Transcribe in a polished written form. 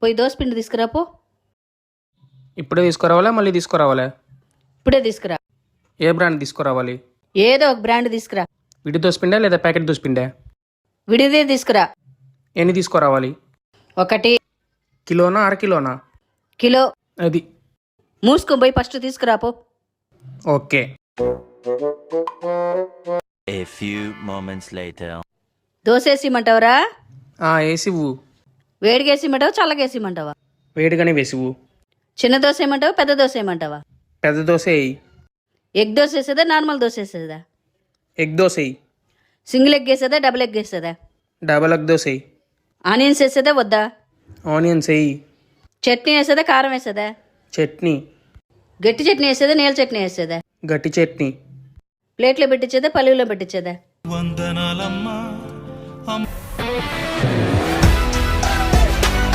పోయి దోసపిండి తీసుకురా పో. ఇప్పుడే తీసుకురావాలా మళ్ళీ తీసుకురావాలా? ఇప్పుడే తీసుకురా. ఏ బ్రాండ్ తీసుకురావాలి? ఏదో ఒక బ్రాండ్ తీసుకురా. విడి దోసపిండా లేదా ప్యాకెట్ దోసపిండా? విడిదే తీసుకురా. ఎన్ని తీసుకురావాలి? 1 కిలోనా అరకిలోనా? కిలో. అది మూసుకొని పోయి ఫస్ట్ తీసుకురా పో. Okay. A few moments later. దోసేసిమంటావరా? వేసివ్వు. వేడిగేసిమంటావా చల్లగేసిమంటావా? వేడిగానే వేసివ్వు. చిన్న దోశ ఏమంటావా పెద్ద దోశ ఏమంటావా? పెద్ద దోశ వేయి. ఎగ్ దోశ వేసేదా నార్మల్ దోశ వేసేదా? ఎగ్ దోశ వేయి. సింగిల్ ఎగ్ వేసేదా డబుల్ ఎగ్ వేసేదా? డబల్ ఎగ్ దోశ వేయి. ఆనియన్స్ వేసేదా వద్దా? ఆనియన్స్ వేయి. చట్నీ వేసేదా కారం వేసేదా? చట్నీ. గట్టి చట్నీ వేసేదా నీళ్ళ చట్నీ వేసేదా? గట్టి చట్నీ. ప్లేట్లో పెట్టించేదా పల్లీలో పెట్టించేదా? వందనాలమ్మా